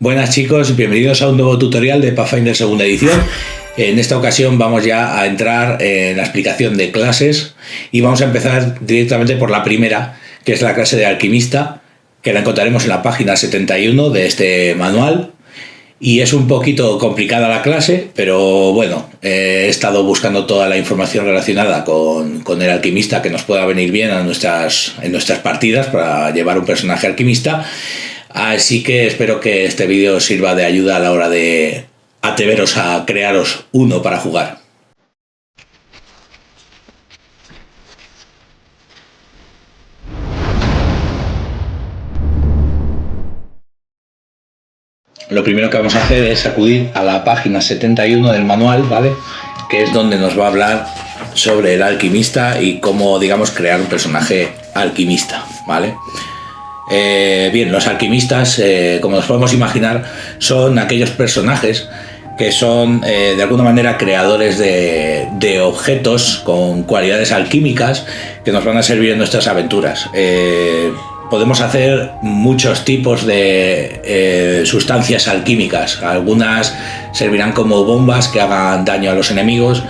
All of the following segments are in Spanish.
Buenas chicos, bienvenidos a un nuevo tutorial de Pathfinder segunda edición. En esta ocasión vamos ya a entrar en la explicación de clases y vamos a empezar directamente por la primera, que es la clase de alquimista, que la encontraremos en la página 71 de este manual. Y es un poquito complicada la clase, pero bueno, he estado buscando toda la información relacionada con el alquimista que nos pueda venir bien en nuestras partidas para llevar un personaje alquimista. Así que espero que este vídeo sirva de ayuda a la hora de atreveros a crearos uno para jugar. Lo primero que vamos a hacer es acudir a la página 71 del manual, ¿vale? Que es donde nos va a hablar sobre el alquimista y cómo, digamos, crear un personaje alquimista, ¿vale? Bien, los alquimistas, como nos podemos imaginar, son aquellos personajes que son de alguna manera creadores de objetos con cualidades alquímicas que nos van a servir en nuestras aventuras. Podemos hacer muchos tipos de sustancias alquímicas. Algunas servirán como bombas que hagan daño a los enemigos,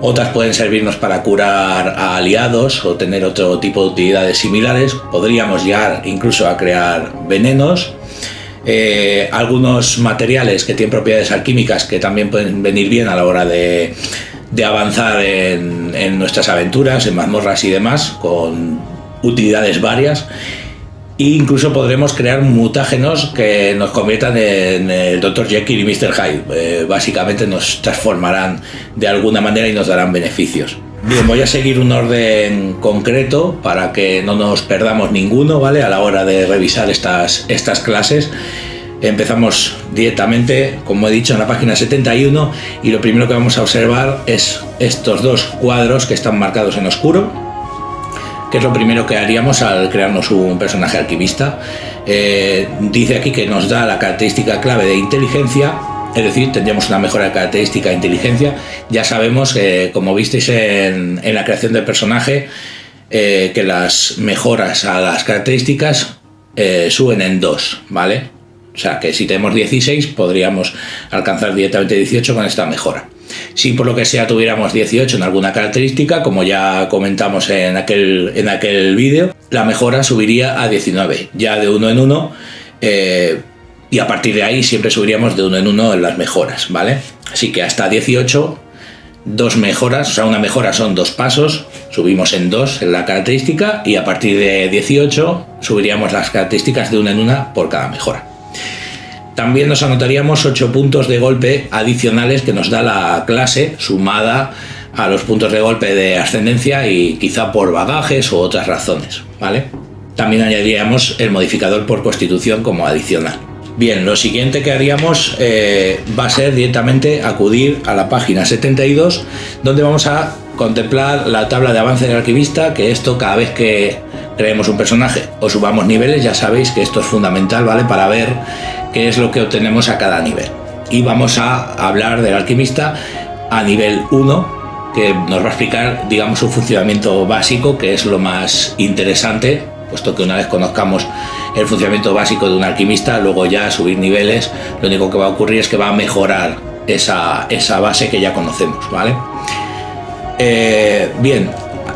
otras pueden servirnos para curar a aliados o tener otro tipo de utilidades similares. Podríamos llegar incluso a crear venenos. Algunos materiales que tienen propiedades alquímicas que también pueden venir bien a la hora de avanzar en nuestras aventuras, en mazmorras y demás, con utilidades varias. E incluso podremos crear mutágenos que nos conviertan en el Dr. Jekyll y Mr. Hyde. Básicamente nos transformarán de alguna manera y nos darán beneficios. Bien, voy a seguir un orden concreto para que no nos perdamos ninguno, ¿vale? A la hora de revisar estas clases. Empezamos directamente, como he dicho, en la página 71 y lo primero que vamos a observar es estos dos cuadros que están marcados en oscuro, que es lo primero que haríamos al crearnos un personaje alquimista. Dice aquí que nos da la característica clave de inteligencia, es decir, tendríamos una mejora de característica de inteligencia. Ya sabemos, como visteis en la creación del personaje, que las mejoras a las características suben en 2, ¿vale? O sea que si tenemos 16 podríamos alcanzar directamente 18 con esta mejora. Si por lo que sea tuviéramos 18 en alguna característica, como ya comentamos en aquel vídeo, la mejora subiría a 19, ya de 1 en 1, y a partir de ahí siempre subiríamos de 1 en 1 en las mejoras, ¿vale? Así que hasta 18, dos mejoras, o sea, una mejora son 2 pasos, subimos en 2 en la característica, y a partir de 18 subiríamos las características de 1 en 1 por cada mejora. También nos anotaríamos 8 puntos de golpe adicionales que nos da la clase, sumada a los puntos de golpe de ascendencia y quizá por bagajes u otras razones, ¿vale? También añadiríamos el modificador por constitución como adicional. Bien, lo siguiente que haríamos va a ser directamente acudir a la página 72, donde vamos a contemplar la tabla de avance del alquimista, que esto cada vez que creemos un personaje o subamos niveles, ya sabéis que esto es fundamental, ¿vale? Para ver qué es lo que obtenemos a cada nivel. Y vamos a hablar del alquimista a nivel 1, que nos va a explicar, digamos, su funcionamiento básico, que es lo más interesante, puesto que una vez conozcamos el funcionamiento básico de un alquimista, luego ya subir niveles, lo único que va a ocurrir es que va a mejorar esa base que ya conocemos, ¿vale? Bien,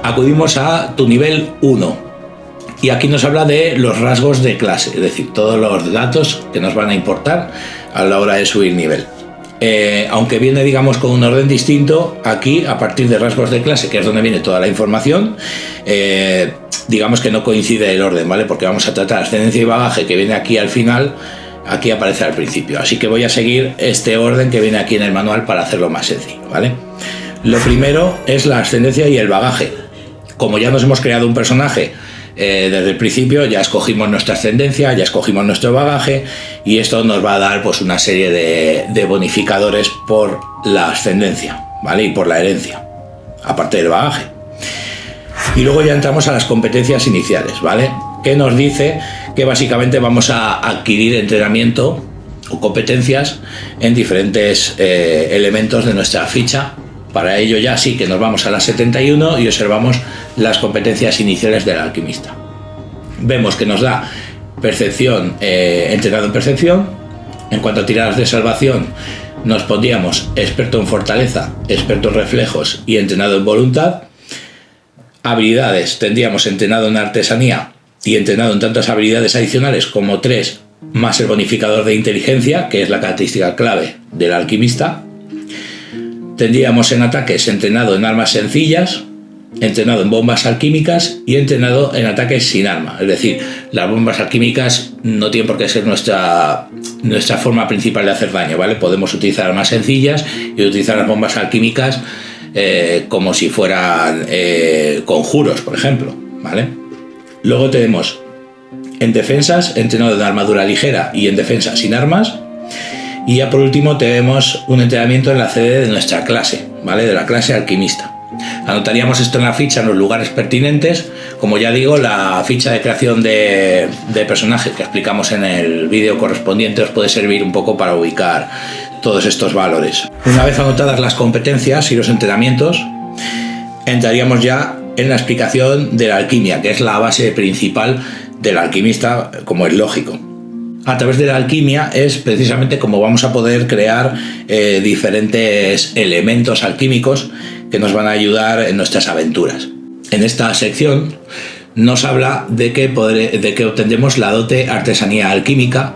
acudimos a tu nivel 1. Y aquí nos habla de los rasgos de clase, es decir, todos los datos que nos van a importar a la hora de subir nivel. Aunque viene, digamos, con un orden distinto, aquí, a partir de rasgos de clase, que es donde viene toda la información, digamos que no coincide el orden, ¿vale? Porque vamos a tratar ascendencia y bagaje, que viene aquí al final, aquí aparece al principio. Así que voy a seguir este orden que viene aquí en el manual para hacerlo más sencillo, ¿vale? Lo primero es la ascendencia y el bagaje. Como ya nos hemos creado un personaje, desde el principio ya escogimos nuestra ascendencia, ya escogimos nuestro bagaje y esto nos va a dar pues una serie de bonificadores por la ascendencia, ¿vale? Y por la herencia, aparte del bagaje. Y luego ya entramos a las competencias iniciales, ¿vale? Que nos dice que básicamente vamos a adquirir entrenamiento o competencias en diferentes elementos de nuestra ficha. Para ello ya sí que nos vamos a la 71 y observamos las competencias iniciales del alquimista. Vemos que nos da percepción, entrenado en percepción, En cuanto a tiradas de salvación, nos pondríamos experto en fortaleza, experto en reflejos y entrenado en voluntad. Habilidades, tendríamos entrenado en artesanía y entrenado en tantas habilidades adicionales como 3 más el bonificador de inteligencia, que es la característica clave del alquimista. Tendríamos en ataques entrenado en armas sencillas, entrenado en bombas alquímicas y entrenado en ataques sin arma. Es decir, las bombas alquímicas no tienen por qué ser nuestra forma principal de hacer daño, ¿vale? Podemos utilizar armas sencillas y utilizar las bombas alquímicas como si fueran conjuros, por ejemplo, ¿vale? Luego tenemos en defensas, entrenado en armadura ligera y en defensa sin armas. Y ya por último tenemos un entrenamiento en la CD de nuestra clase, ¿vale? De la clase alquimista. Anotaríamos esto en la ficha en los lugares pertinentes. Como ya digo, la ficha de creación de personaje que explicamos en el vídeo correspondiente os puede servir un poco para ubicar todos estos valores. Una vez anotadas las competencias y los entrenamientos, entraríamos ya en la explicación de la alquimia, que es la base principal del alquimista, como es lógico. A través de la alquimia es precisamente como vamos a poder crear diferentes elementos alquímicos que nos van a ayudar en nuestras aventuras. En esta sección nos habla de que obtendremos la dote artesanía alquímica,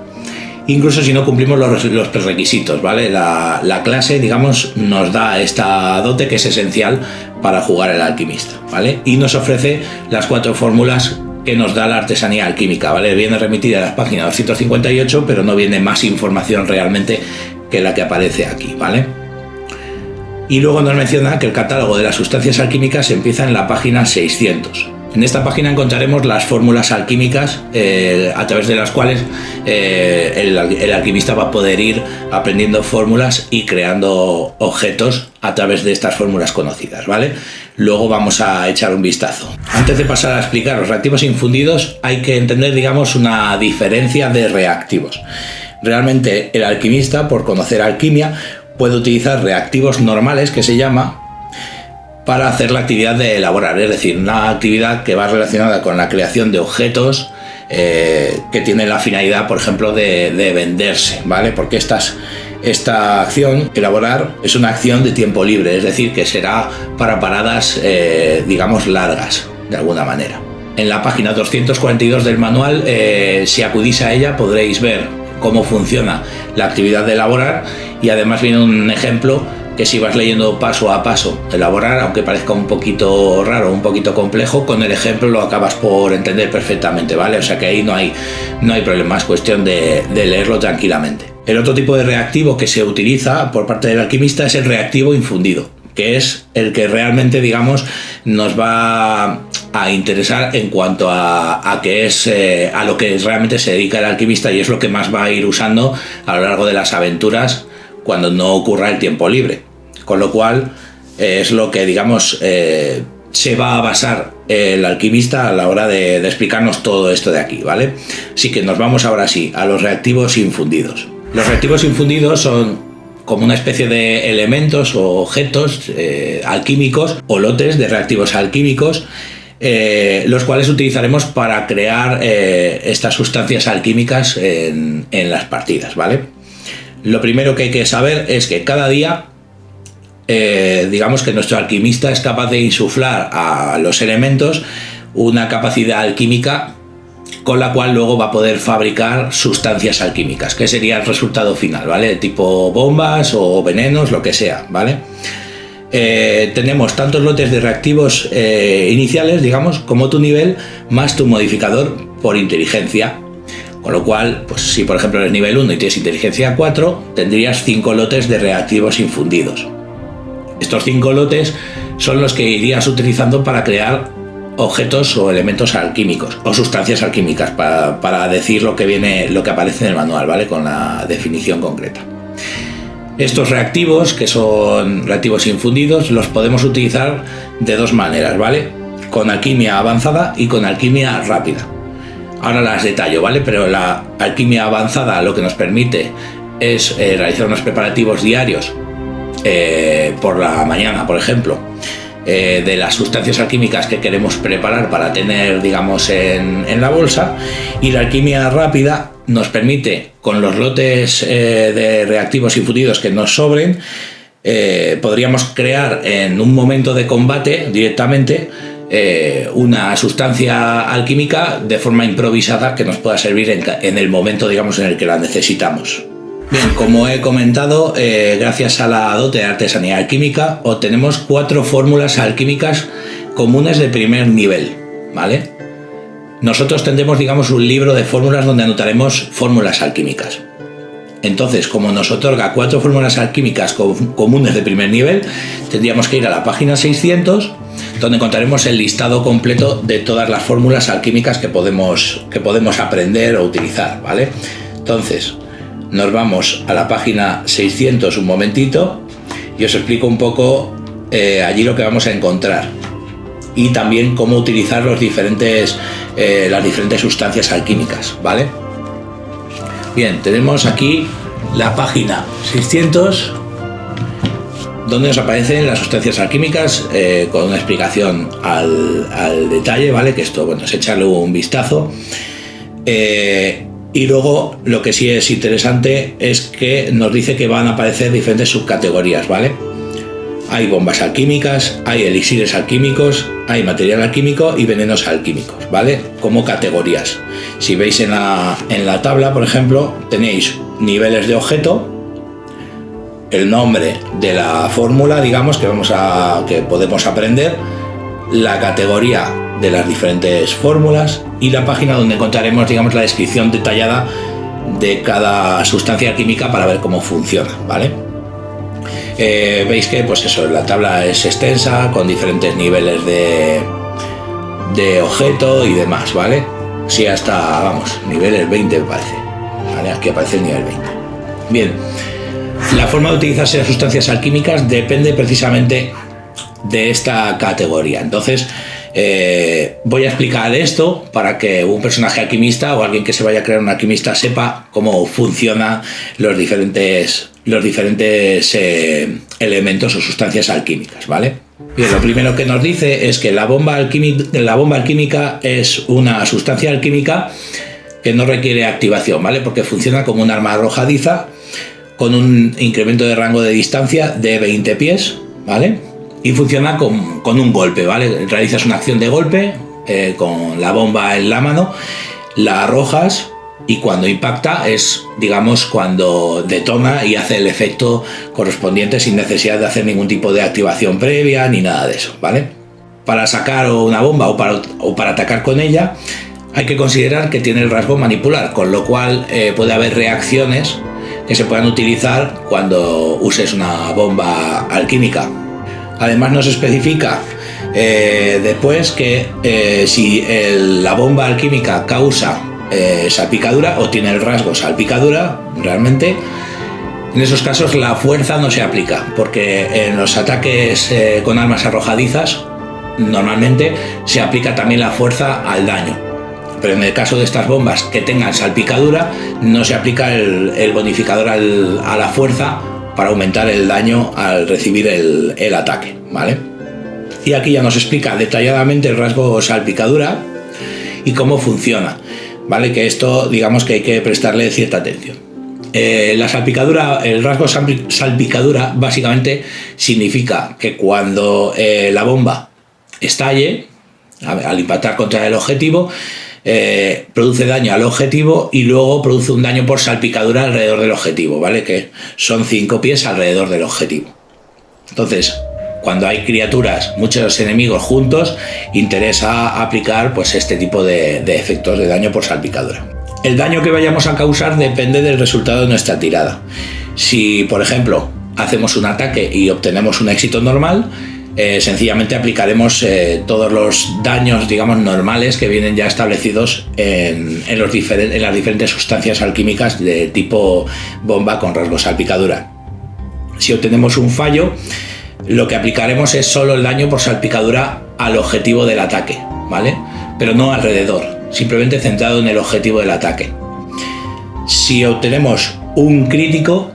incluso si no cumplimos los prerequisitos, ¿vale? La clase, digamos, nos da esta dote que es esencial para jugar el alquimista, ¿vale? Y nos ofrece las 4 fórmulas que nos da la artesanía alquímica, ¿vale? Viene remitida a la página 258, pero no viene más información realmente que la que aparece aquí, ¿vale? Y luego nos menciona que el catálogo de las sustancias alquímicas empieza en la página 600. En esta página encontraremos las fórmulas alquímicas a través de las cuales el alquimista va a poder ir aprendiendo fórmulas y creando objetos a través de estas fórmulas conocidas, ¿vale? Luego vamos a echar un vistazo. Antes de pasar a explicar los reactivos infundidos, hay que entender, digamos, una diferencia de reactivos. Realmente el alquimista, por conocer alquimia, puede utilizar reactivos normales, que se llama, para hacer la actividad de elaborar, es decir, una actividad que va relacionada con la creación de objetos que tienen la finalidad, por ejemplo, de venderse, ¿vale? Porque esta acción, elaborar, es una acción de tiempo libre, es decir, que será para paradas, digamos, largas, de alguna manera. En la página 242 del manual, si acudís a ella, podréis ver cómo funciona la actividad de elaborar y además viene un ejemplo que si vas leyendo paso a paso, elaborar, aunque parezca un poquito raro, un poquito complejo, con el ejemplo lo acabas por entender perfectamente, ¿vale? O sea que ahí no hay problema, es cuestión de leerlo tranquilamente. El otro tipo de reactivo que se utiliza por parte del alquimista es el reactivo infundido, que es el que realmente, digamos, nos va a interesar en cuanto a qué es a lo que realmente se dedica el alquimista y es lo que más va a ir usando a lo largo de las aventuras cuando no ocurra el tiempo libre, con lo cual es lo que, digamos, se va a basar el alquimista a la hora de explicarnos todo esto de aquí, ¿vale? Así que nos vamos ahora sí a los reactivos infundidos. Los reactivos infundidos son como una especie de elementos o objetos alquímicos o lotes de reactivos alquímicos, los cuales utilizaremos para crear estas sustancias alquímicas en las partidas, ¿vale? Lo primero que hay que saber es que cada día, digamos que nuestro alquimista es capaz de insuflar a los elementos una capacidad alquímica con la cual luego va a poder fabricar sustancias alquímicas, que sería el resultado final, ¿vale? Tipo bombas o venenos, lo que sea, ¿vale? Tenemos tantos lotes de reactivos iniciales, digamos, como tu nivel, más tu modificador por inteligencia. Con lo cual, pues si por ejemplo eres nivel 1 y tienes inteligencia 4, tendrías 5 lotes de reactivos infundidos. Estos 5 lotes son los que irías utilizando para crear objetos o elementos alquímicos o sustancias alquímicas, para decir lo que aparece en el manual, ¿vale? Con la definición concreta. Estos reactivos, que son reactivos infundidos, los podemos utilizar de 2 maneras, ¿vale? Con alquimia avanzada y con alquimia rápida. Ahora las detallo, ¿vale? Pero la alquimia avanzada lo que nos permite es realizar unos preparativos diarios por la mañana, por ejemplo, de las sustancias alquímicas que queremos preparar para tener, digamos, en la bolsa. Y la alquimia rápida nos permite con los lotes de reactivos infundidos que nos sobren, podríamos crear en un momento de combate directamente una sustancia alquímica de forma improvisada que nos pueda servir en el momento, digamos, en el que la necesitamos. Bien, como he comentado, gracias a la dote de artesanía alquímica obtenemos 4 fórmulas alquímicas comunes de primer nivel, ¿vale? Nosotros tendremos, digamos, un libro de fórmulas donde anotaremos fórmulas alquímicas. Entonces, como nos otorga 4 fórmulas alquímicas comunes de primer nivel, tendríamos que ir a la página 600, donde encontraremos el listado completo de todas las fórmulas alquímicas que podemos aprender o utilizar, ¿vale? Entonces, nos vamos a la página 600 un momentito y os explico un poco allí lo que vamos a encontrar y también cómo utilizar las diferentes sustancias alquímicas, ¿vale? Bien, tenemos aquí la página 600 donde nos aparecen las sustancias alquímicas con una explicación al detalle, ¿vale? Que esto, bueno, es echarle un vistazo. Y luego lo que sí es interesante es que nos dice que van a aparecer diferentes subcategorías, ¿vale? Hay bombas alquímicas, hay elixires alquímicos, hay material alquímico y venenos alquímicos, ¿vale? Como categorías. Si veis en la tabla, por ejemplo, tenéis niveles de objeto, el nombre de la fórmula, digamos, que podemos aprender, la categoría de las diferentes fórmulas y la página donde encontraremos, digamos, la descripción detallada de cada sustancia química para ver cómo funciona, ¿vale? Veis que, pues eso, la tabla es extensa con diferentes niveles de objeto y demás, ¿vale? Sí, hasta, vamos, niveles 20 me parece, ¿vale? Aquí aparece el nivel 20. Bien, la forma de utilizarse las sustancias alquímicas depende precisamente de esta categoría. Entonces, voy a explicar esto para que un personaje alquimista o alguien que se vaya a crear un alquimista sepa cómo funcionan los diferentes elementos o sustancias alquímicas, ¿vale? Bien, lo primero que nos dice es que la bomba alquímica es una sustancia alquímica que no requiere activación, ¿vale? Porque funciona como un arma arrojadiza con un incremento de rango de distancia de 20 pies, ¿vale? Y funciona con un golpe, ¿vale? Realizas una acción de golpe con la bomba en la mano, la arrojas y cuando impacta es, digamos, cuando detona y hace el efecto correspondiente sin necesidad de hacer ningún tipo de activación previa ni nada de eso, ¿vale? Para sacar una bomba o para atacar con ella hay que considerar que tiene el rasgo manipular, con lo cual puede haber reacciones que se puedan utilizar cuando uses una bomba alquímica. Además nos especifica después que si la bomba alquímica causa salpicadura o tiene el rasgo salpicadura, realmente, en esos casos la fuerza no se aplica, porque en los ataques con armas arrojadizas normalmente se aplica también la fuerza al daño. Pero en el caso de estas bombas que tengan salpicadura, no se aplica el bonificador a la fuerza para aumentar el daño al recibir el ataque, ¿vale? Y aquí ya nos explica detalladamente el rasgo salpicadura y cómo funciona, ¿vale? Que esto, digamos que hay que prestarle cierta atención. La salpicadura, el rasgo salpicadura básicamente significa que cuando la bomba estalle, al impactar contra el objetivo, produce daño al objetivo y luego produce un daño por salpicadura alrededor del objetivo, ¿vale? Que son 5 pies alrededor del objetivo. Entonces, cuando hay criaturas, muchos enemigos juntos, interesa aplicar pues este tipo de efectos de daño por salpicadura. El daño que vayamos a causar depende del resultado de nuestra tirada. Si, por ejemplo, hacemos un ataque y obtenemos un éxito normal, sencillamente aplicaremos todos los daños, digamos, normales que vienen ya establecidos en las diferentes sustancias alquímicas de tipo bomba con rasgo salpicadura. Si obtenemos un fallo, lo que aplicaremos es solo el daño por salpicadura al objetivo del ataque, ¿vale? Pero no alrededor, simplemente centrado en el objetivo del ataque. Si obtenemos un crítico,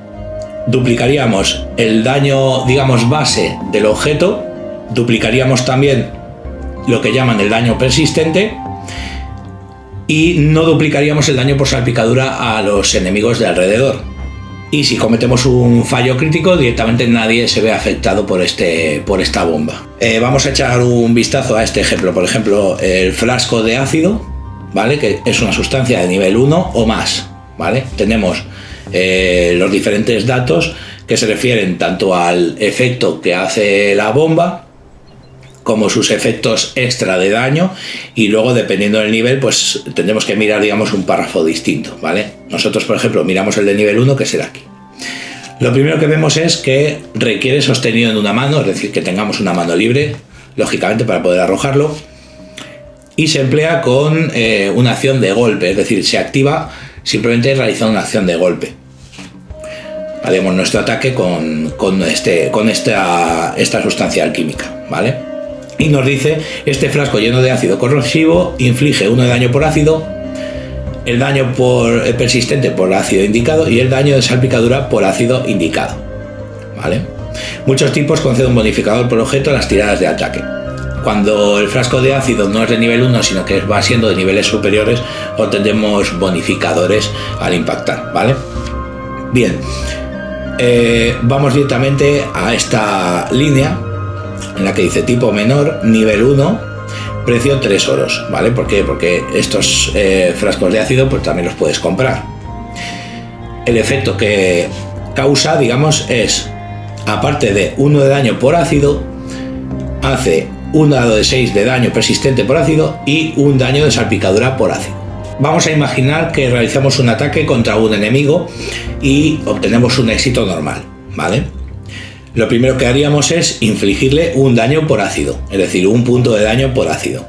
duplicaríamos el daño, digamos, base del objeto, duplicaríamos también lo que llaman el daño persistente y no duplicaríamos el daño por salpicadura a los enemigos de alrededor. Y si cometemos un fallo crítico, directamente nadie se ve afectado por esta bomba. Vamos a echar un vistazo a este ejemplo. Por ejemplo, el frasco de ácido, ¿vale? Que es una sustancia de nivel 1 o más, ¿vale? Tenemos los diferentes datos que se refieren tanto al efecto que hace la bomba como sus efectos extra de daño, y luego dependiendo del nivel pues tendremos que mirar, digamos, un párrafo distinto, ¿vale? Nosotros, por ejemplo, miramos el de nivel 1, que será aquí. Lo primero que vemos es que requiere sostenido en una mano, es decir, que tengamos una mano libre, lógicamente, para poder arrojarlo, y se emplea con una acción de golpe, es decir, se activa simplemente realizando una acción de golpe. Haremos nuestro ataque con esta sustancia alquímica, ¿vale? Y nos dice: este frasco lleno de ácido corrosivo inflige 1 de daño por ácido, el daño persistente por ácido indicado y el daño de salpicadura por ácido indicado, ¿vale? Muchos tipos conceden un bonificador por objeto a las tiradas de ataque. Cuando el frasco de ácido no es de nivel 1, sino que va siendo de niveles superiores, obtendremos bonificadores al impactar, ¿vale? Bien, vamos directamente a esta línea en la que dice tipo menor, nivel 1, precio 3 oros, ¿vale? ¿Por qué? Porque estos frascos de ácido pues también los puedes comprar. El efecto que causa, digamos, es, aparte de 1 de daño por ácido, hace un dado de 6 de daño persistente por ácido y un daño de salpicadura por ácido. Vamos a imaginar que realizamos un ataque contra un enemigo y obtenemos un éxito normal, ¿vale? Lo primero que haríamos es infligirle un daño por ácido, es decir, un punto de daño por ácido.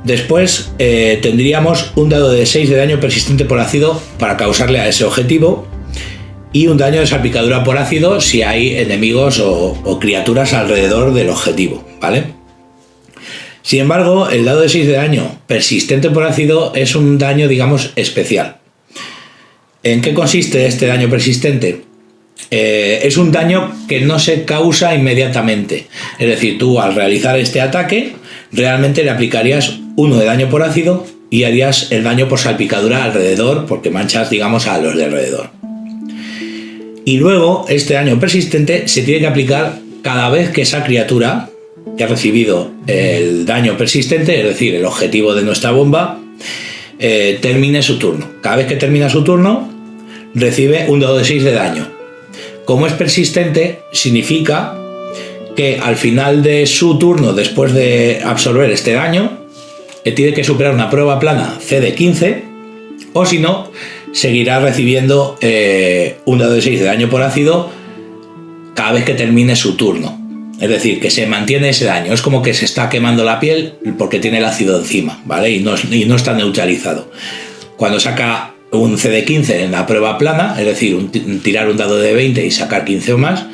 Después tendríamos un dado de 6 de daño persistente por ácido para causarle a ese objetivo, y un daño de salpicadura por ácido si hay enemigos o criaturas alrededor del objetivo, ¿vale? Sin embargo, el dado de 6 de daño persistente por ácido es un daño, digamos, especial. ¿En qué consiste este daño persistente? Es un daño que no se causa inmediatamente. Es decir, tú al realizar este ataque realmente le aplicarías 1 de daño por ácido y harías el daño por salpicadura alrededor, porque manchas, digamos, a los de alrededor. Y luego este daño persistente se tiene que aplicar cada vez que esa criatura que ha recibido el daño persistente, es decir, el objetivo de nuestra bomba, termine su turno. Cada vez que termina su turno recibe un dado de 6 de daño. Como es persistente, significa que al final de su turno, después de absorber este daño, tiene que superar una prueba plana C de 15, o si no, seguirá recibiendo un dado de 6 de daño por ácido cada vez que termine su turno. Es decir, que se mantiene ese daño. Es como que se está quemando la piel porque tiene el ácido encima, ¿vale? Y no está neutralizado. Cuando saca un C de 15 en la prueba plana, es decir, tirar un dado de 20 y sacar 15 o más,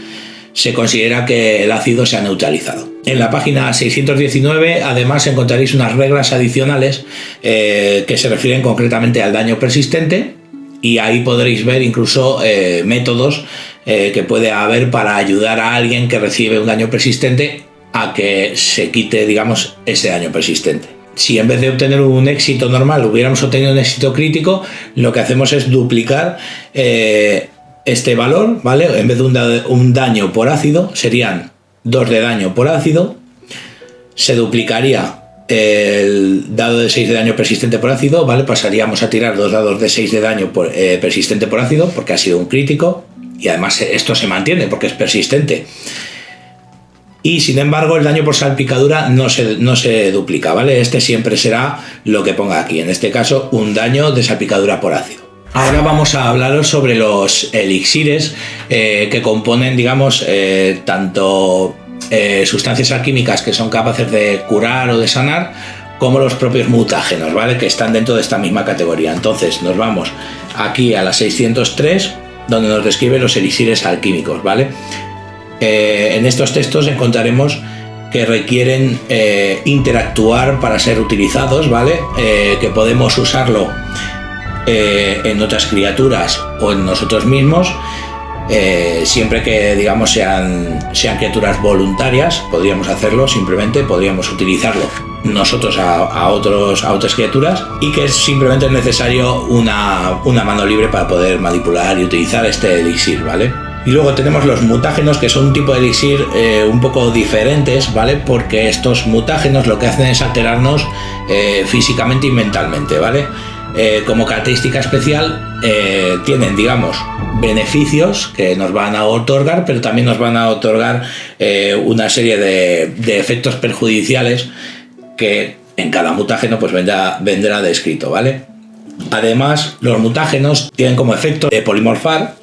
se considera que el ácido se ha neutralizado. En la página 619 además encontraréis unas reglas adicionales que se refieren concretamente al daño persistente, y ahí podréis ver incluso métodos que puede haber para ayudar a alguien que recibe un daño persistente a que se quite, digamos, ese daño persistente. Si en vez de obtener un éxito normal hubiéramos obtenido un éxito crítico, lo que hacemos es duplicar este valor, ¿vale? En vez de un daño por ácido, serían 2 de daño por ácido, se duplicaría el dado de 6 de daño persistente por ácido, ¿vale? Pasaríamos a tirar 2 dados de 6 de daño persistente por ácido, porque ha sido un crítico, y además esto se mantiene porque es persistente. Y sin embargo el daño por salpicadura no se duplica, ¿vale? Este siempre será lo que ponga aquí, en este caso un daño de salpicadura por ácido. Ahora vamos a hablaros sobre los elixires que componen, digamos, tanto sustancias alquímicas que son capaces de curar o de sanar, como los propios mutágenos, ¿vale? Que están dentro de esta misma categoría. Entonces nos vamos aquí a la 603, donde nos describe los elixires alquímicos, ¿vale? En estos textos encontraremos que requieren interactuar para ser utilizados, ¿vale? Que podemos usarlo en otras criaturas o en nosotros mismos, siempre que, digamos, sean criaturas voluntarias. Podríamos hacerlo, simplemente podríamos utilizarlo nosotros a otras criaturas, y que simplemente es necesario una mano libre para poder manipular y utilizar este elixir, ¿vale? Y luego tenemos los mutágenos, que son un tipo de elixir un poco diferentes, ¿vale? Porque estos mutágenos lo que hacen es alterarnos físicamente y mentalmente, ¿vale? Como característica especial tienen, digamos, beneficios que nos van a otorgar, pero también nos van a otorgar una serie de efectos perjudiciales que en cada mutágeno pues vendrá descrito, ¿vale? Además, los mutágenos tienen como efecto de polimorfar,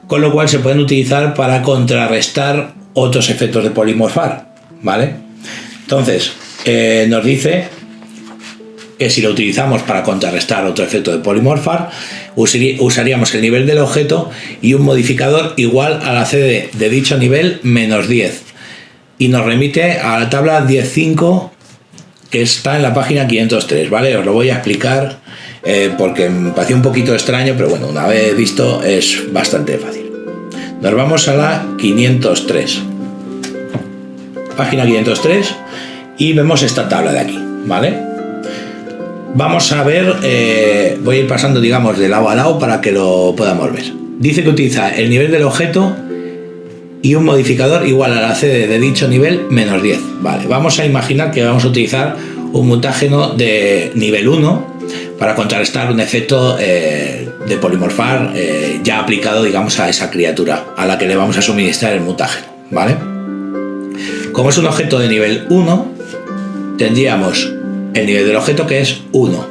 con lo cual se pueden utilizar para contrarrestar otros efectos de polimorfar, ¿vale? Entonces, nos dice que si lo utilizamos para contrarrestar otro efecto de polimorfar, usaríamos el nivel del objeto y un modificador igual a la CD de dicho nivel menos 10. Y nos remite a la tabla 10.5 que está en la página 503, ¿vale? Os lo voy a explicar porque me pareció un poquito extraño, pero bueno, una vez visto es bastante fácil. Nos vamos a la 503, página 503, y vemos esta tabla de aquí, ¿vale? Vamos a ver, voy a ir pasando, digamos, de lado a lado para que lo podamos ver. Dice que utiliza el nivel del objeto y un modificador igual a la CD de dicho nivel menos 10. Vale, vamos a imaginar que vamos a utilizar un mutágeno de nivel 1 para contrarrestar un efecto de polimorfar ya aplicado, digamos, a esa criatura a la que le vamos a suministrar el mutágeno, ¿vale? Como es un objeto de nivel 1, tendríamos el nivel del objeto, que es 1,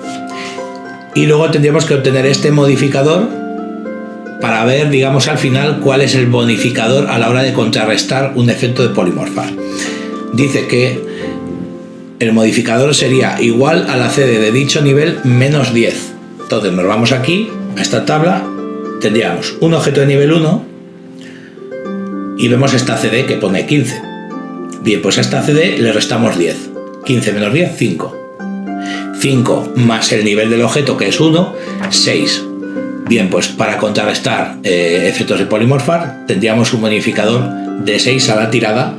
y luego tendríamos que obtener este modificador para ver, digamos, al final cuál es el bonificador a la hora de contrarrestar un efecto de polimorfar. Dice que el modificador sería igual a la CD de dicho nivel menos 10. Entonces nos vamos aquí a esta tabla, tendríamos un objeto de nivel 1 y vemos esta CD que pone 15. Bien, pues a esta CD le restamos 10. 15 menos 10, 5. 5 más el nivel del objeto, que es 1, 6. Bien, pues para contrarrestar efectos de polimorfar tendríamos un bonificador de 6 a la tirada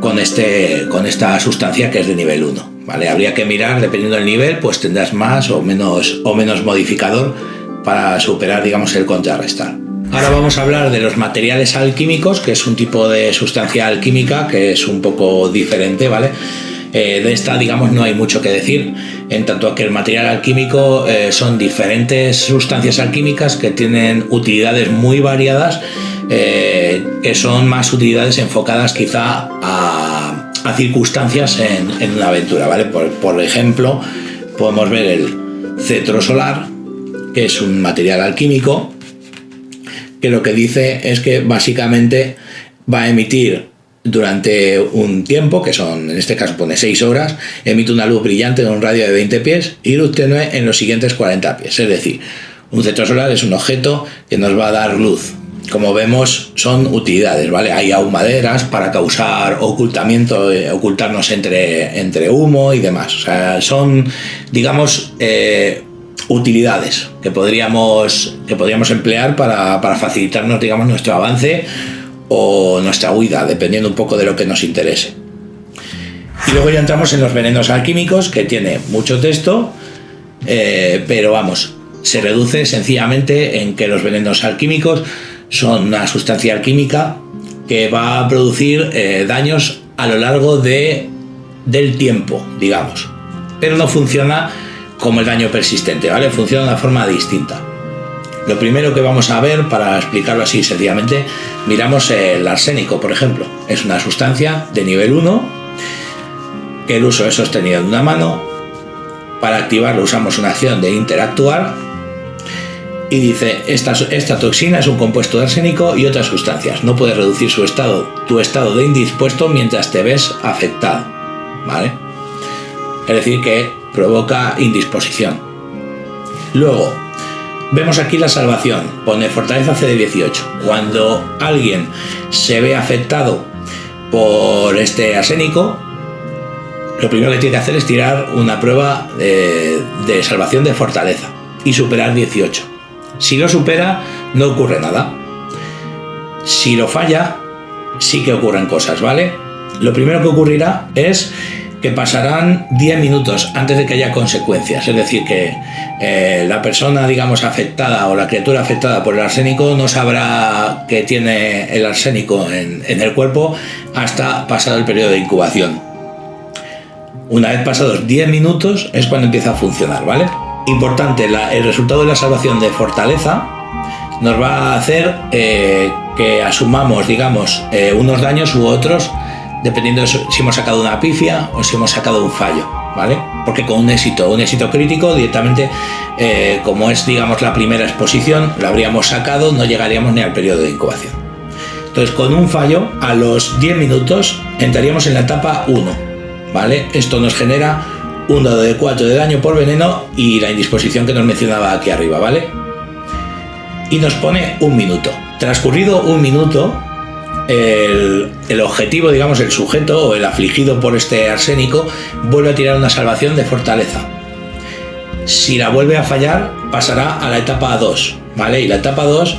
con esta sustancia que es de nivel 1, ¿vale? Habría que mirar, dependiendo del nivel, pues tendrás más o menos modificador para superar, digamos, el contrarrestar. Ahora vamos a hablar de los materiales alquímicos, que es un tipo de sustancia alquímica que es un poco diferente, ¿vale? De esta, digamos, no hay mucho que decir, en tanto que el material alquímico son diferentes sustancias alquímicas que tienen utilidades muy variadas, que son más utilidades enfocadas quizá a circunstancias en una aventura, ¿vale? Por ejemplo, podemos ver el cetro solar, que es un material alquímico que lo que dice es que básicamente va a emitir durante un tiempo, que son, en este caso pone 6 horas, emite una luz brillante en un radio de 20 pies y luz tenue en los siguientes 40 pies. Es decir, un cetro solar es un objeto que nos va a dar luz. Como vemos, son utilidades, ¿vale? Hay ahumaderas para causar ocultamiento, ocultarnos entre humo y demás. O sea, son, digamos, utilidades que podríamos emplear para facilitarnos, digamos, nuestro avance o nuestra huida, dependiendo un poco de lo que nos interese. Y luego ya entramos en los venenos alquímicos, que tiene mucho texto, pero vamos, se reduce sencillamente en que los venenos alquímicos son una sustancia alquímica que va a producir daños a lo largo del tiempo, digamos, pero no funciona como el daño persistente, ¿vale? Funciona de una forma distinta. Lo primero que vamos a ver, para explicarlo así sencillamente, miramos el arsénico, por ejemplo. Es una sustancia de nivel 1, que el uso es sostenido en una mano. Para activarlo usamos una acción de interactuar. Y dice, esta toxina es un compuesto de arsénico y otras sustancias. No puedes reducir tu estado de indispuesto mientras te ves afectado, ¿vale? Es decir, que provoca indisposición. Luego, vemos aquí la salvación, pone fortaleza CD18. Cuando alguien se ve afectado por este arsénico, lo primero que tiene que hacer es tirar una prueba de salvación de fortaleza y superar 18. Si lo supera, no ocurre nada. Si lo falla, sí que ocurren cosas, ¿vale? Lo primero que ocurrirá es que pasarán 10 minutos antes de que haya consecuencias. Es decir, que la persona, digamos, afectada o la criatura afectada por el arsénico no sabrá que tiene el arsénico en el cuerpo hasta pasado el periodo de incubación. Una vez pasados 10 minutos es cuando empieza a funcionar, ¿vale? Importante, el resultado de la salvación de fortaleza nos va a hacer que asumamos, digamos, unos daños u otros, dependiendo de si hemos sacado una pifia o si hemos sacado un fallo, ¿vale? Porque con un éxito crítico, directamente, como es, digamos, la primera exposición, lo habríamos sacado, no llegaríamos ni al periodo de incubación. Entonces, con un fallo, a los 10 minutos entraríamos en la etapa 1, ¿vale? Esto nos genera un dado de 4 de daño por veneno y la indisposición que nos mencionaba aquí arriba, ¿vale? Y nos pone 1 minuto. Transcurrido 1 minuto, el objetivo, digamos, el sujeto o el afligido por este arsénico vuelve a tirar una salvación de fortaleza. Si la vuelve a fallar, pasará a la etapa 2, ¿vale? Y la etapa 2,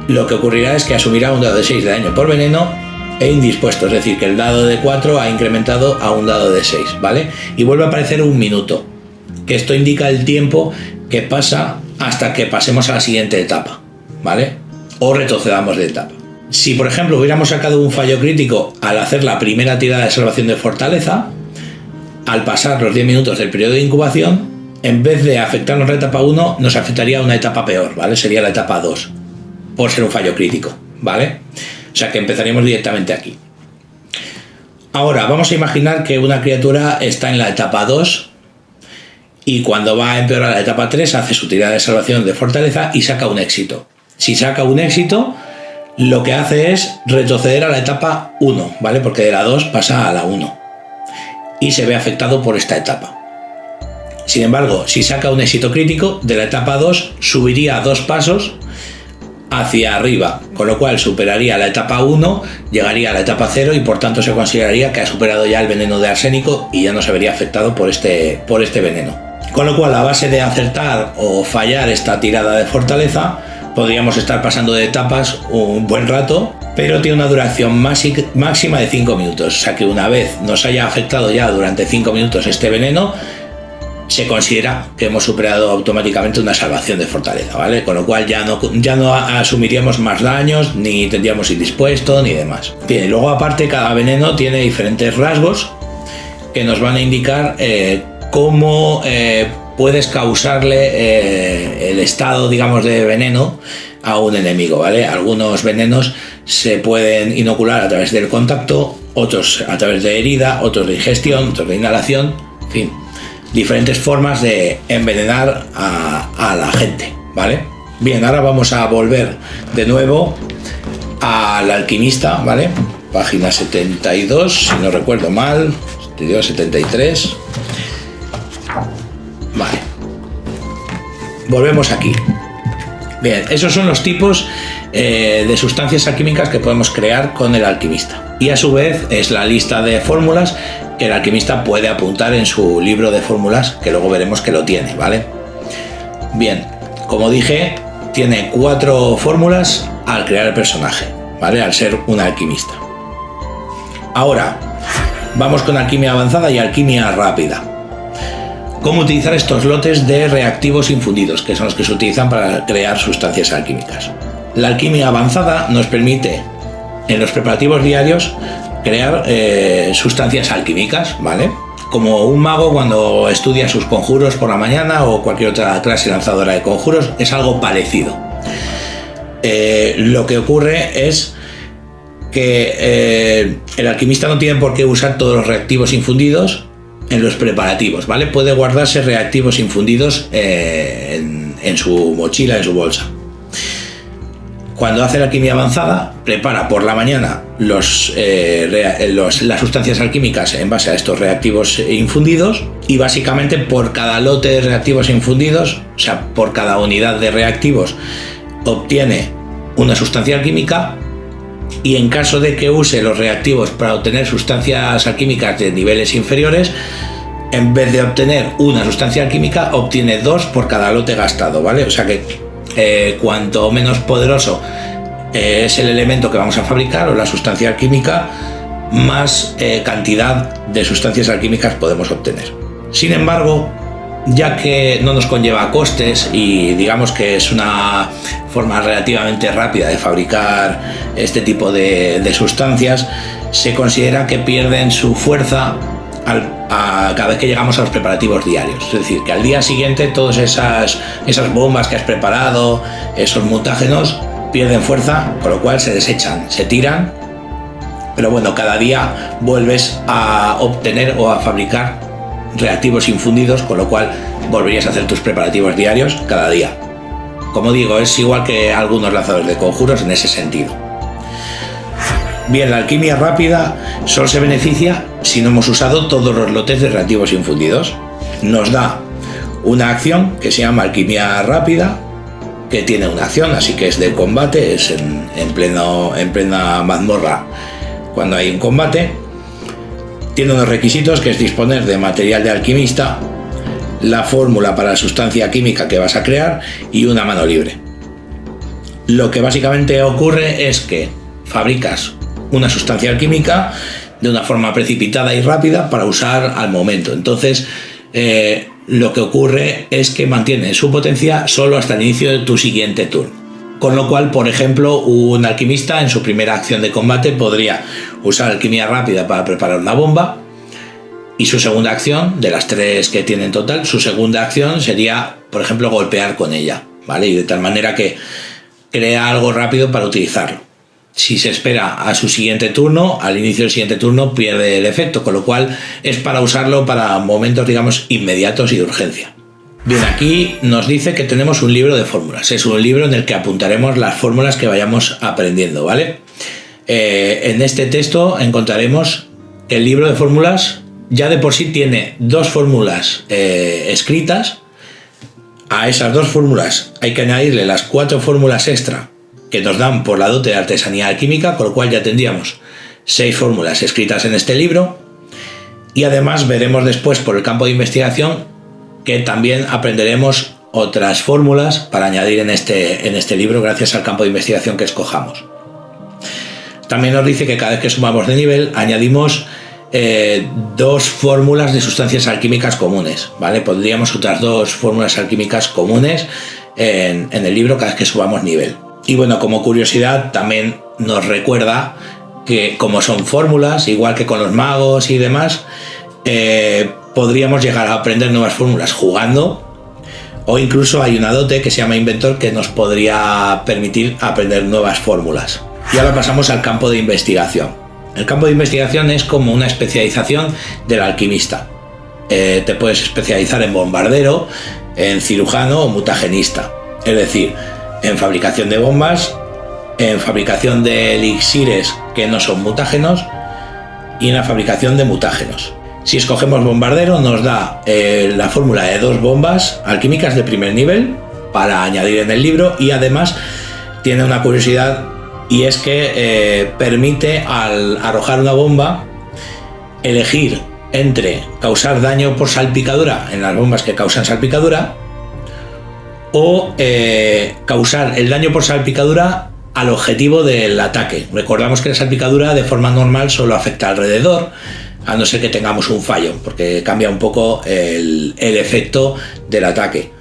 lo que ocurrirá es que asumirá un dado de 6 de daño por veneno e indispuesto, es decir, que el dado de 4 ha incrementado a un dado de 6, ¿vale? Y vuelve a aparecer 1 minuto, que esto indica el tiempo que pasa hasta que pasemos a la siguiente etapa, ¿vale? O retrocedamos de etapa. Si, por ejemplo, hubiéramos sacado un fallo crítico al hacer la primera tirada de salvación de fortaleza, al pasar los 10 minutos del periodo de incubación, en vez de afectarnos la etapa 1, nos afectaría una etapa peor, ¿vale? Sería la etapa 2, por ser un fallo crítico, ¿vale? O sea que empezaríamos directamente aquí. Ahora, vamos a imaginar que una criatura está en la etapa 2 y cuando va a empeorar la etapa 3 hace su tirada de salvación de fortaleza y saca un éxito. Si saca un éxito, lo que hace es retroceder a la etapa 1, ¿vale? Porque de la 2 pasa a la 1 y se ve afectado por esta etapa. Sin embargo, si saca un éxito crítico, de la etapa 2 subiría 2 pasos hacia arriba, con lo cual superaría la etapa 1, llegaría a la etapa 0 y por tanto se consideraría que ha superado ya el veneno de arsénico y ya no se vería afectado por este veneno. Con lo cual, a base de acertar o fallar esta tirada de fortaleza, podríamos estar pasando de etapas un buen rato, pero tiene una duración máxima de 5 minutos. O sea que una vez nos haya afectado ya durante 5 minutos este veneno, se considera que hemos superado automáticamente una salvación de fortaleza, ¿vale? Con lo cual ya no asumiríamos más daños, ni tendríamos indispuesto, ni demás. Bien, luego aparte cada veneno tiene diferentes rasgos que nos van a indicar cómo puedes causarle el estado, digamos, de veneno a un enemigo, ¿vale? Algunos venenos se pueden inocular a través del contacto, otros a través de herida, otros de ingestión, otros de inhalación, en fin, diferentes formas de envenenar a la gente, ¿vale? Bien, ahora vamos a volver de nuevo al alquimista, ¿vale? Página 72, si no recuerdo mal, 72, 73. Vale. Volvemos aquí. Bien, esos son los tipos de sustancias alquímicas que podemos crear con el alquimista. Y a su vez es la lista de fórmulas que el alquimista puede apuntar en su libro de fórmulas, que luego veremos que lo tiene, ¿vale? Bien, como dije, tiene 4 fórmulas al crear el personaje, ¿vale? Al ser un alquimista. Ahora, vamos con alquimia avanzada y alquimia rápida. ¿Cómo utilizar estos lotes de reactivos infundidos, que son los que se utilizan para crear sustancias alquímicas? La alquimia avanzada nos permite, en los preparativos diarios, crear sustancias alquímicas, ¿vale? Como un mago cuando estudia sus conjuros por la mañana o cualquier otra clase lanzadora de conjuros, es algo parecido. Lo que ocurre es que el alquimista no tiene por qué usar todos los reactivos infundidos en los preparativos, ¿vale? Puede guardarse reactivos infundidos en su mochila, en su bolsa. Cuando hace la alquimia avanzada, prepara por la mañana las sustancias alquímicas en base a estos reactivos infundidos y básicamente por cada lote de reactivos infundidos, o sea, por cada unidad de reactivos, obtiene una sustancia alquímica y en caso de que use los reactivos para obtener sustancias alquímicas de niveles inferiores, en vez de obtener una sustancia alquímica, obtiene 2 por cada lote gastado, ¿vale? O sea que cuanto menos poderoso es el elemento que vamos a fabricar o la sustancia alquímica, más cantidad de sustancias alquímicas podemos obtener. Sin embargo, ya que no nos conlleva costes y digamos que es una forma relativamente rápida de fabricar este tipo de sustancias, se considera que pierden su fuerza cada vez que llegamos a los preparativos diarios. Es decir, que al día siguiente todas esas bombas que has preparado, esos mutágenos, pierden fuerza, con lo cual se desechan, se tiran, pero bueno, cada día vuelves a obtener o a fabricar reactivos infundidos, con lo cual volverías a hacer tus preparativos diarios cada día. Como digo, es igual que algunos lanzadores de conjuros en ese sentido. Bien, la alquimia rápida solo se beneficia si no hemos usado todos los lotes de reactivos infundidos. Nos da una acción que se llama alquimia rápida, que tiene una acción, así que es de combate, es en plena mazmorra cuando hay un combate. Tiene unos requisitos, que es disponer de material de alquimista, la fórmula para la sustancia química que vas a crear y una mano libre. Lo que básicamente ocurre es que fabricas una sustancia alquímica de una forma precipitada y rápida para usar al momento. Entonces, lo que ocurre es que mantiene su potencia solo hasta el inicio de tu siguiente turno. Con lo cual, por ejemplo, un alquimista en su primera acción de combate podría usar alquimia rápida para preparar una bomba, y su segunda acción, de las 3 que tiene en total, su segunda acción sería, por ejemplo, golpear con ella, ¿vale? Y de tal manera que crea algo rápido para utilizarlo. Si se espera a su siguiente turno, al inicio del siguiente turno pierde el efecto, con lo cual es para usarlo para momentos, digamos, inmediatos y de urgencia. Bien, aquí nos dice que tenemos un libro de fórmulas. Es un libro en el que apuntaremos las fórmulas que vayamos aprendiendo, ¿vale? En este texto encontraremos que el libro de fórmulas ya de por sí tiene 2 fórmulas escritas. A esas 2 fórmulas hay que añadirle las 4 fórmulas extra que nos dan por la dote de artesanía alquímica, con lo cual ya tendríamos 6 fórmulas escritas en este libro. Y además veremos después por el campo de investigación que también aprenderemos otras fórmulas para añadir en este libro gracias al campo de investigación que escojamos. También nos dice que cada vez que sumamos de nivel añadimos 2 fórmulas de sustancias alquímicas comunes, ¿vale? Pondríamos otras 2 fórmulas alquímicas comunes en el libro cada vez que subamos nivel. Y bueno, como curiosidad también nos recuerda que como son fórmulas, igual que con los magos y demás, podríamos llegar a aprender nuevas fórmulas jugando, o incluso hay una dote que se llama Inventor que nos podría permitir aprender nuevas fórmulas. Y ahora pasamos al campo de investigación. El campo de investigación es como una especialización del alquimista. Te puedes especializar en bombardero, en cirujano o mutagenista. Es decir, en fabricación de bombas, en fabricación de elixires que no son mutágenos y en la fabricación de mutágenos. Si escogemos bombardero nos da la fórmula de 2 bombas alquímicas de primer nivel para añadir en el libro, y además tiene una curiosidad, y es que permite al arrojar una bomba elegir entre causar daño por salpicadura en las bombas que causan salpicadura o causar el daño por salpicadura al objetivo del ataque. Recordamos que la salpicadura de forma normal solo afecta alrededor, a no ser que tengamos un fallo, porque cambia un poco el efecto del ataque.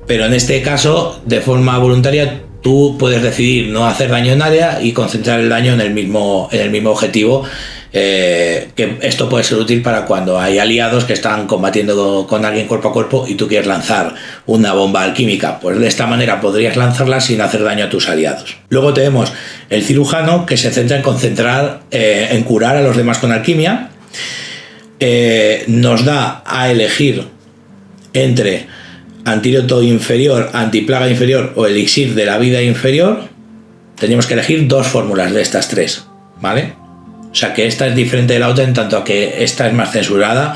Pero en este caso, de forma voluntaria, tú puedes decidir no hacer daño en área y concentrar el daño en el mismo objetivo, que esto puede ser útil para cuando hay aliados que están combatiendo con alguien cuerpo a cuerpo y tú quieres lanzar una bomba alquímica. Pues de esta manera podrías lanzarla sin hacer daño a tus aliados. Luego tenemos el cirujano, que se centra en concentrar, en curar a los demás con alquimia. Nos da a elegir entre antídoto inferior, antiplaga inferior o elixir de la vida inferior. Tenemos que elegir 2 fórmulas de estas 3, ¿vale? O sea que esta es diferente de la otra en tanto a que esta es más censurada,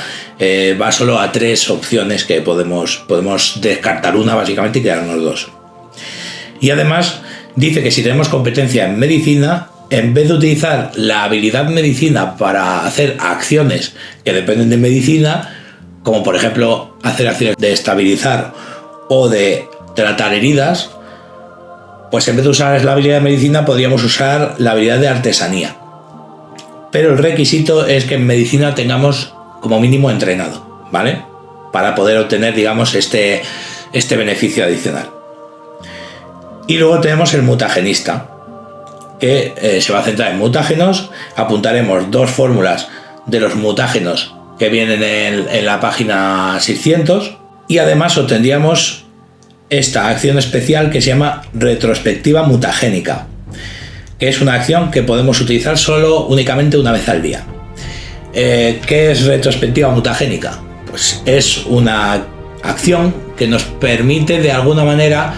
va solo a 3 opciones que podemos descartar una básicamente y quedarnos 2. Y además dice que si tenemos competencia en medicina, en vez de utilizar la habilidad medicina para hacer acciones que dependen de medicina, como por ejemplo hacer acciones de estabilizar o de tratar heridas, pues en vez de usar la habilidad de medicina podríamos usar la habilidad de artesanía. pero el requisito es que en medicina tengamos como mínimo entrenado, ¿vale? Para poder obtener, digamos, este beneficio adicional. Y luego tenemos el mutagenista, que se va a centrar en mutágenos. Apuntaremos 2 fórmulas de los mutágenos que vienen en la página 600, y además obtendríamos esta acción especial que se llama retrospectiva mutagénica, que es una acción que podemos utilizar únicamente una vez al día. ¿Qué es retrospectiva mutagénica? Pues es una acción que nos permite de alguna manera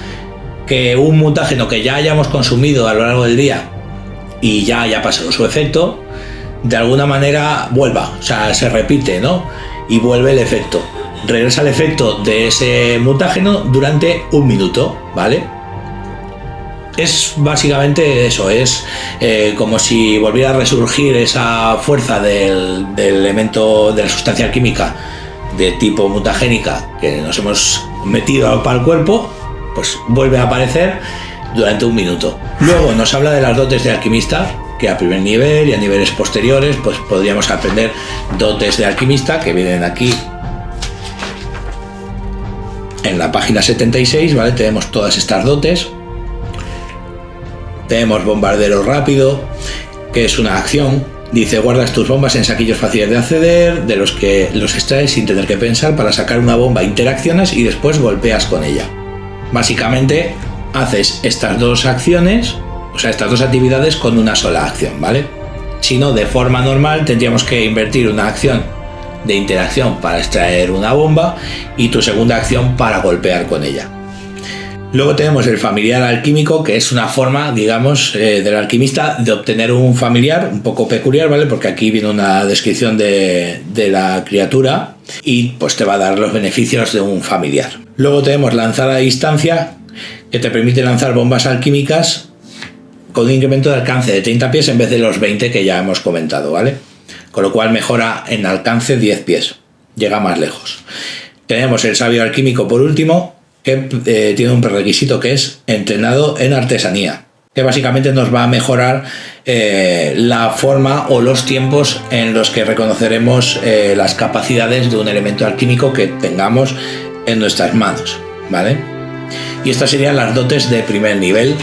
que un mutágeno que ya hayamos consumido a lo largo del día y ya haya pasado su efecto, de alguna manera vuelva, o sea, se repite, ¿no? Y vuelve el efecto. Regresa el efecto de ese mutágeno durante 1 minuto, ¿vale? Es básicamente eso, es como si volviera a resurgir esa fuerza del elemento de la sustancia química de tipo mutagénica que nos hemos metido para el cuerpo, pues vuelve a aparecer durante 1 minuto. Luego nos habla de las dotes de alquimista, que a primer nivel y a niveles posteriores pues podríamos aprender dotes de alquimista, que vienen aquí en la página 76, ¿vale? Tenemos todas estas dotes. Tenemos bombardero rápido, que es una acción. Dice: guardas tus bombas en saquillos fáciles de acceder, de los que los extraes sin tener que pensar. Para sacar una bomba interaccionas y después golpeas con ella. Básicamente haces estas 2 acciones, o sea, estas 2 actividades con una sola acción, ¿vale? Si no, de forma normal tendríamos que invertir una acción de interacción para extraer una bomba y tu segunda acción para golpear con ella. Luego tenemos el familiar alquímico, que es una forma, digamos, del alquimista de obtener un familiar un poco peculiar, ¿vale? Porque aquí viene una descripción de la criatura y pues te va a dar los beneficios de un familiar. Luego tenemos lanzar a distancia, que te permite lanzar bombas alquímicas con un incremento de alcance de 30 pies en vez de los 20 que ya hemos comentado, ¿vale? Con lo cual mejora en alcance 10 pies, llega más lejos. Tenemos el sabio alquímico por último, que tiene un prerequisito que es entrenado en artesanía, que básicamente nos va a mejorar la forma o los tiempos en los que reconoceremos las capacidades de un elemento alquímico que tengamos en nuestras manos, ¿vale? Y estas serían las dotes de primer nivel.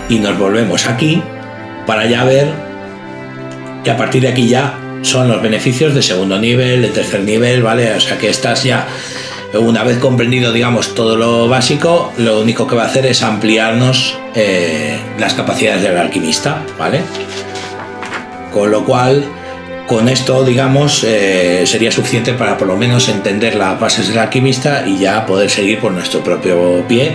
Y nos volvemos aquí para ya ver que a partir de aquí ya son los beneficios de segundo nivel, de tercer nivel, ¿vale? O sea que estas ya, una vez comprendido, digamos, todo lo básico, lo único que va a hacer es ampliarnos las capacidades del alquimista, ¿vale? Con lo cual, con esto, digamos, sería suficiente para por lo menos entender las bases del alquimista y ya poder seguir por nuestro propio pie,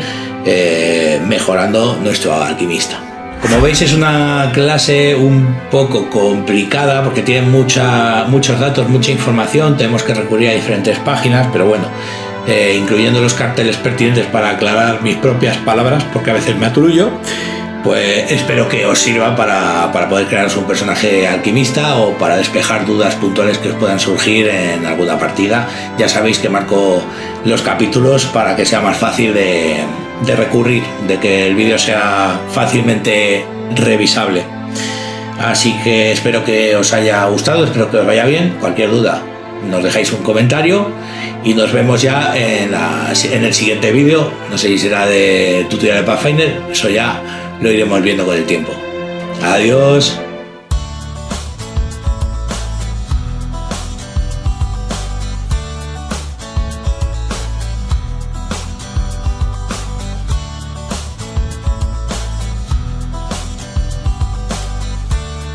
mejorando nuestro alquimista. Como veis, es una clase un poco complicada porque tiene muchos datos, mucha información, tenemos que recurrir a diferentes páginas, pero bueno, incluyendo los carteles pertinentes para aclarar mis propias palabras, porque a veces me aturullo, pues espero que os sirva para poder crearos un personaje alquimista o para despejar dudas puntuales que os puedan surgir en alguna partida. Ya sabéis que marco los capítulos para que sea más fácil de recurrir, de que el vídeo sea fácilmente revisable. Así que espero que os haya gustado, espero que os vaya bien. Cualquier duda nos dejáis un comentario y nos vemos ya en el siguiente vídeo. No sé si será de tutorial de Pathfinder, eso ya lo iremos viendo con el tiempo. Adiós.